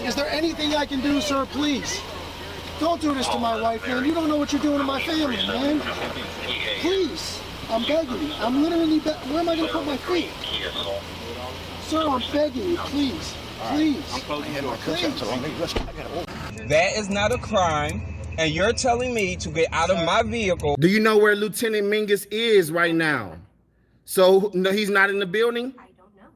Is there anything I can do, sir? Please. Don't do this to my wife, man. You don't know what you're doing to my family, man. Please. I'm begging you. I'm literally where am I going to put my feet? Sir, I'm begging you. Please. Please. Please. That is not a crime, and you're telling me to get out of my vehicle. Do you know where Lieutenant Mingus is right now? So, no, he's not in the building? I don't know.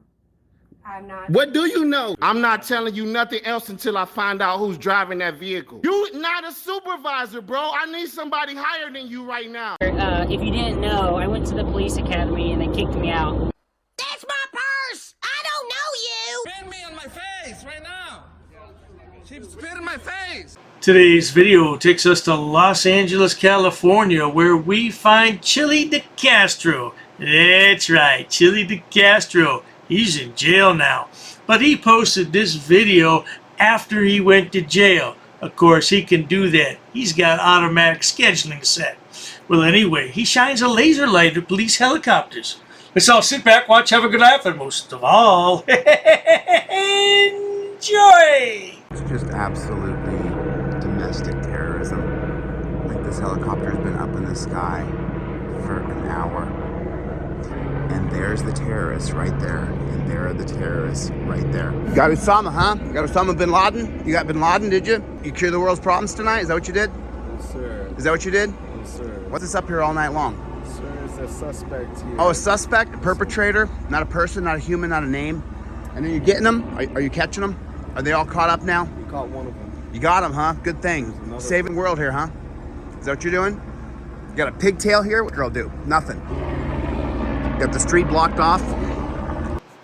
I'm not. What do you know? I'm not telling you nothing else until I find out who's driving that vehicle. You not a supervisor, bro. I need somebody higher than you right now. If you didn't know, I went to the police academy and they kicked me out. That's my purse! I don't know you! Spit me on my face right now. She spit in my face. Today's video takes us to Los Angeles, California, where we find Chillie de Castro. That's right, Chillie de Castro. He's in jail now. But he posted this video after he went to jail. Of course, he can do that. He's got automatic scheduling set. Well, anyway, he shines a laser light at police helicopters. Let's all sit back, watch, have a good laugh, and most of all, enjoy! It's just absolutely domestic terrorism. Like, this helicopter's been up in the sky for an hour. And there's the terrorists right there. And there are the terrorists right there. You got Osama, huh? You got Osama bin Laden? You got bin Laden, did you? You cure the world's problems tonight? Is that what you did? Yes, sir. Is that what you did? Yes, sir. What's this up here all night long? Sir, it's a suspect here. Oh, a suspect? A perpetrator? Not a person, not a human, not a name? And then you're getting them? Are you catching them? Are they all caught up now? We caught one of them. You got them, huh? Good thing. Saving the world here, huh? Is that what you're doing? You got a pigtail here? What girl do? Nothing. Got the street blocked off.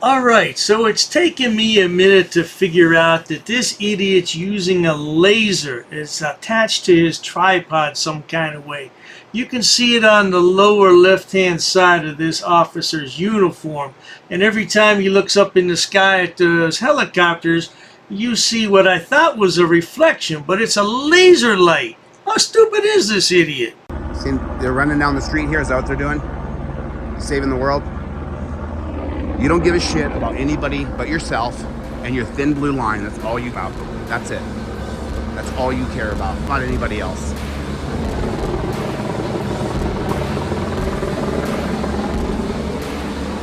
Alright, so it's taken me a minute to figure out that this idiot's using a laser. It's attached to his tripod some kind of way. You can see it on the lower left-hand side of this officer's uniform. And every time he looks up in the sky at those helicopters, you see what I thought was a reflection, but it's a laser light. How stupid is this idiot? See, they're running down the street here. Is that what they're doing? Saving the world? You don't give a shit about anybody but yourself and your thin blue line. That's all you about. That's it. That's all you care about, not anybody else.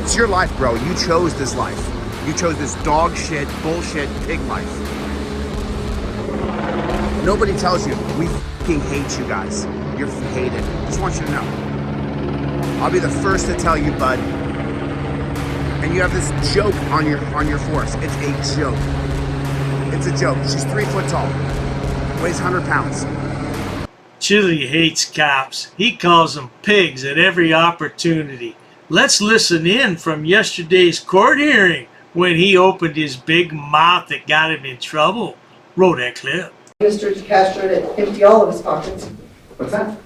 It's your life, bro. You chose this life. You chose this dog shit, bullshit, pig life. Nobody tells you, we fucking hate you guys. You're hated. Just want you to know. I'll be the first to tell you, bud. And you have this joke on your force. It's a joke. It's a joke. She's 3 foot tall. Weighs 100 pounds. Chillie hates cops. He calls them pigs at every opportunity. Let's listen in from yesterday's court hearing when he opened his big mouth that got him in trouble. Roll that clip. Mr. Castro to empty all of his pockets. What's that?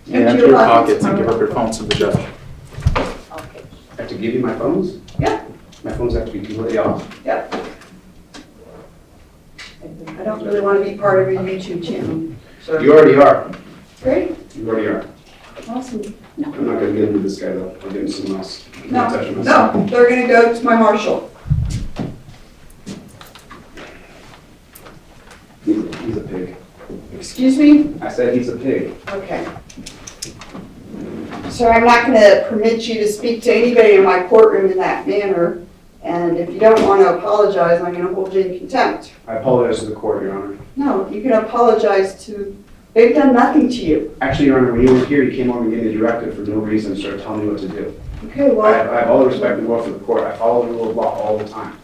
Yeah, empty your pockets and give up your phones to the judge. Okay. I have to give you my phones? Yeah. My phones have to be completely off? Yep. I don't really want to be part of your YouTube channel. So You already are. Great. You already are. Awesome. I'm not going to get into this guy though. I'll get into someone else. I'm No, not touching myself. no, they're going to go to my marshal. He's a pig. Excuse me? I said he's a pig. Okay. So I'm not going to permit you to speak to anybody in my courtroom in that manner. And if you don't want to apologize, I'm going to hold you in contempt. I apologize to the court, Your Honor. No, you can apologize to, they've done nothing to you. Actually, Your Honor, when you were here, you came over and gave me a directive for no reason and started telling me what to do. Okay, I well. have all the respect and love for the court. I follow the rule of law all the time.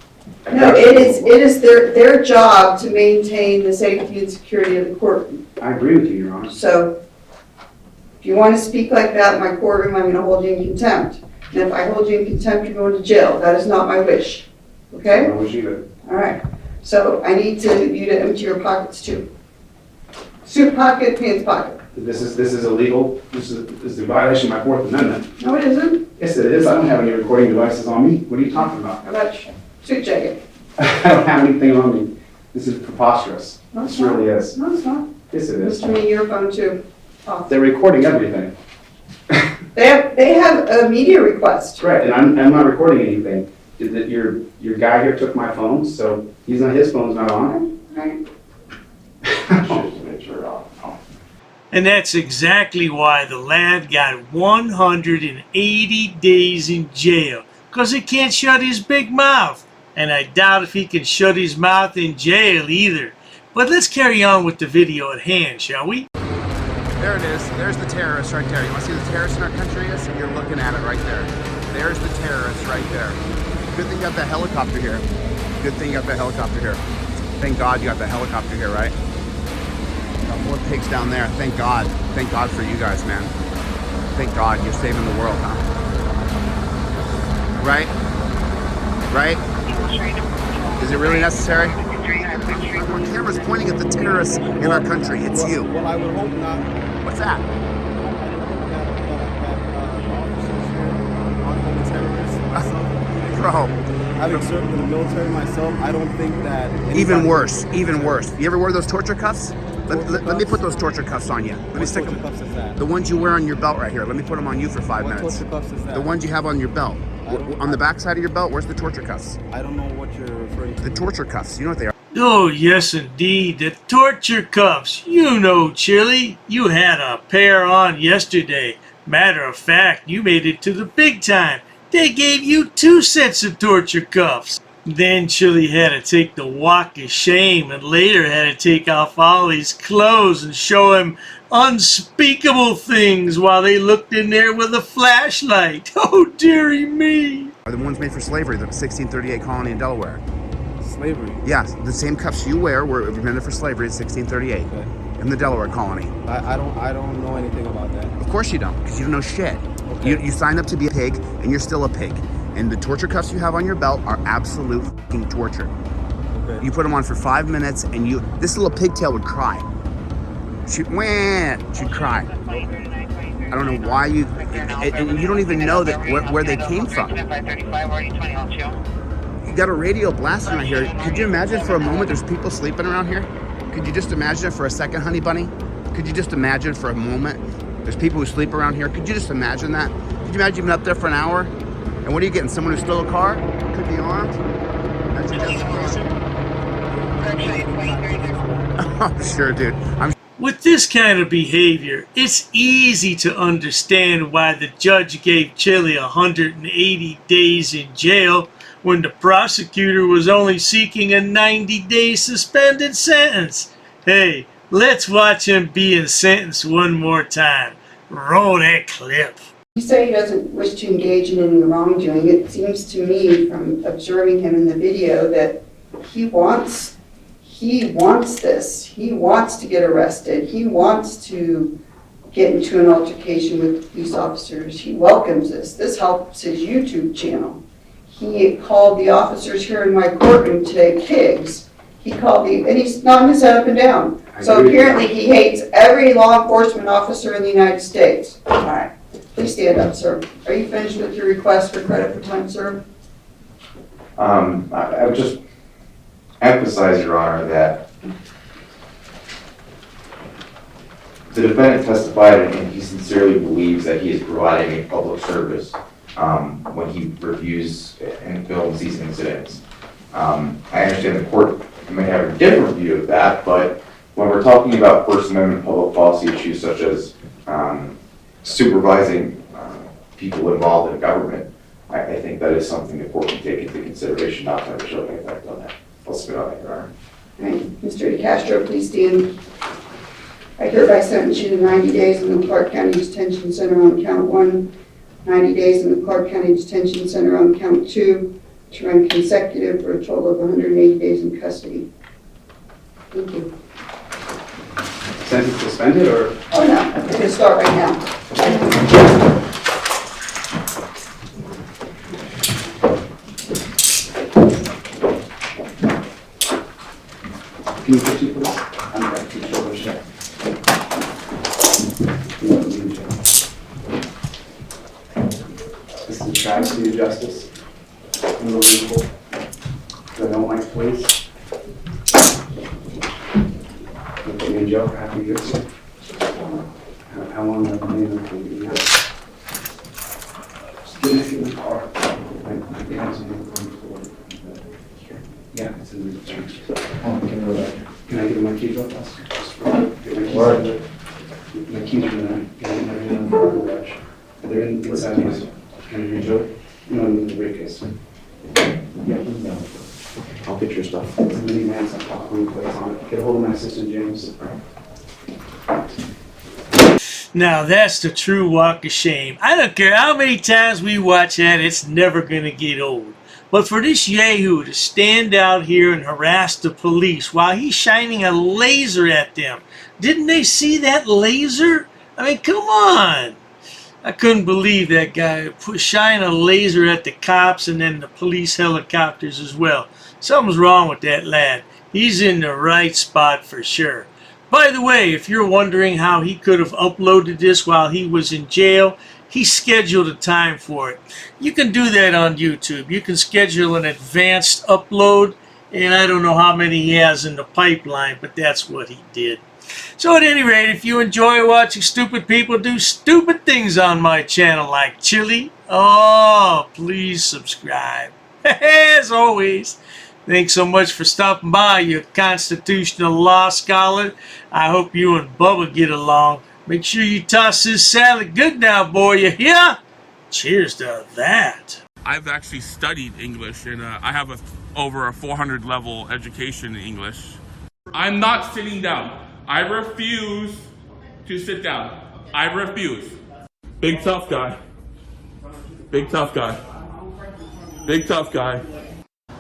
No, it is their job to maintain the safety and security of the courtroom. I agree with you, Your Honor. So, if you want to speak like that in my courtroom, I'm going to hold you in contempt. And if I hold you in contempt, you're going to jail. That is not my wish. Okay? I wish you did. All right. So, I need you to empty your pockets too. Suit pocket, pants pocket. This is illegal. This is a violation of my Fourth Amendment. No, it isn't. Yes, it is. I don't have any recording devices on me. What are you talking about? How about your suit jacket? I don't have anything on me. This is preposterous. No, it's This really not. is. No, it's not. Yes, it is. Mr. Me, your phone too. Off. They're recording everything. They have a media request. Right, and I'm not recording anything. Your guy here took my phone, so his phone's not on. Right. Just make sure And that's exactly why the lad got 180 days in jail. Because he can't shut his big mouth. And I doubt if he can shut his mouth in jail either. But let's carry on with the video at hand, shall we? There it is. There's the terrorist right there. You want to see the terrorist in our country is? You're looking at it right there. There's the terrorist right there. Good thing you got that helicopter here. Good thing you got that helicopter here. Thank God you got that helicopter here, right? Got more pigs down there. Thank God. Thank God for you guys, man. Thank God you're saving the world, huh? Right? Right? Is it really necessary? Our camera's pointing at the terrorists in our country. It's you. Well, I would hope not. What's that? Bro. Having served in the military myself, I don't think that... Even worse. Even worse. You ever wear those torture cuffs? Let me put those torture cuffs on you. Let me stick them. What torture cuffs is that? The ones you wear on your belt right here. Let me put them on you for 5 minutes. What torture cuffs is that? The ones you have on your belt. On the back side of your belt, where's the torture cuffs? I don't know what you're referring to. The torture cuffs. You know what they are. Oh, yes, indeed. The torture cuffs. You know, Chillie. You had a pair on yesterday. Matter of fact, you made it to the big time. They gave you 2 sets of torture cuffs. Then Chillie had to take the walk of shame and later had to take off all his clothes and show him unspeakable things while they looked in there with a flashlight. Oh, dearie me. Are the ones made for slavery, the 1638 colony in Delaware. Slavery? Yes, the same cuffs you wear were invented for slavery in 1638 in the Delaware colony. I don't know anything about that. Of course you don't, because you don't know shit. Okay. You signed up to be a pig, and you're still a pig. And the torture cuffs you have on your belt are absolute fucking torture. Okay. You put them on for 5 minutes, and this little pigtail would cry. She'd cry. I don't know why and you don't even know that where they came from. You got a radio blaster right here. Could you imagine for a moment there's people sleeping around here? Could you just imagine it for a second, honey bunny? Could you just imagine for a moment there's people who sleep around here? Could you just imagine that? Could you imagine you've been up there for an hour? And what are you getting? Someone who stole a car? Could be armed? That's your justification? Oh, sure, dude. With this kind of behavior, it's easy to understand why the judge gave Chillie 180 days in jail when the prosecutor was only seeking a 90-day suspended sentence. Hey, let's watch him being sentenced one more time. Roll that clip. You say he doesn't wish to engage in any wrongdoing. It seems to me from observing him in the video that he wants this. He wants to get arrested. He wants to get into an altercation with the police officers. He welcomes this. This helps his YouTube channel. He called the officers here in my courtroom today pigs. And he's nodding his head up and down. So apparently he hates every law enforcement officer in the United States. All right. Please stand up, sir. Are you finished with your request for credit for time served? I would just emphasize, Your Honor, that the defendant testified and he sincerely believes that he is providing a public service when he reviews and films these incidents. I understand the court may have a different view of that, but when we're talking about First Amendment public policy issues such as supervising people involved in government, I think that is something the court can take into consideration, not to have a chilling effect on that. I'll submit on that, Your Honor. All right, Mr. DeCastro, please stand. I hereby sentence you to 90 days in the Clark County Detention Center on count 1, 90 days in the Clark County Detention Center on count 2, to run consecutive for a total of 180 days in custody. Thank you. Sentence suspended or? Oh no, I'm going to start right now. Can you put you please? I'm back to shoulder check. This is a travesty of justice. Unbelievable. Do I know my place? You'll put me in jail for half a year. How long have I been in the Just get in the car. My dad's in the room. Oh, can I get my keys real fast? My keys are in the garage. They're inside my ennnnnnjoy. No, in the briefcase. Yeah, I'll get your stuff. It's a mini man, some popcorn plates on it. Get a hold of my assistant, James. Now that's the true walk of shame. I don't care how many times we watch that, it's never going to get old. But for this yahoo to stand out here and harass the police while he's shining a laser at them. Didn't they see that laser? I mean, come on. I couldn't believe that guy shine a laser at the cops and then the police helicopters as well. Something's wrong with that lad. He's in the right spot for sure. By the way, if you're wondering how he could have uploaded this while he was in jail, he scheduled a time for it. You can do that on YouTube. You can schedule an advanced upload, and I don't know how many he has in the pipeline, but that's what he did. So at any rate, if you enjoy watching stupid people do stupid things on my channel like Chillie, oh, please subscribe. As always, thanks so much for stopping by, you constitutional law scholar. I hope you and Bubba get along. Make sure you toss this salad good now, boy, you hear? Cheers to that. I've actually studied English, and I have over a 400 level education in English. I'm not sitting down. I refuse to sit down. I refuse. Big tough guy. Big tough guy. Big tough guy.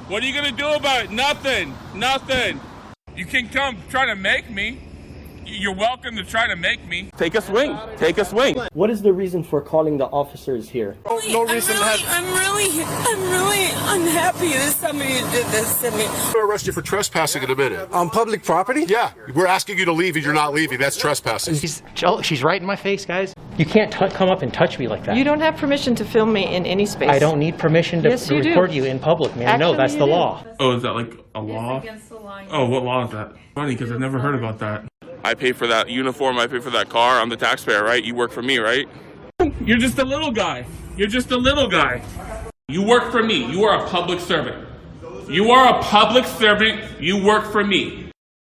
What are you gonna do about it? Nothing. Nothing. You can come try to make me. You're welcome to try to make me. Take a swing. Take a swing. What is the reason for calling the officers here? No reason. I'm really unhappy that somebody did this to me. We'll arrest you for trespassing in a minute. On public property? Yeah, we're asking you to leave and you're not leaving. That's trespassing. She's right in my face, guys. You can't come up and touch me like that. You don't have permission to film me in any space. I don't need permission to Yes, you do. record you in public, man. Actually, no, that's the law. Oh, is that like a law? Against the law. Oh, what law is that? Funny, because I've never heard about that. I pay for that uniform, I pay for that car, I'm the taxpayer, right? You work for me, right? You're just a little guy. You're just a little guy. You work for me. You are a public servant. You are a public servant. You work for me.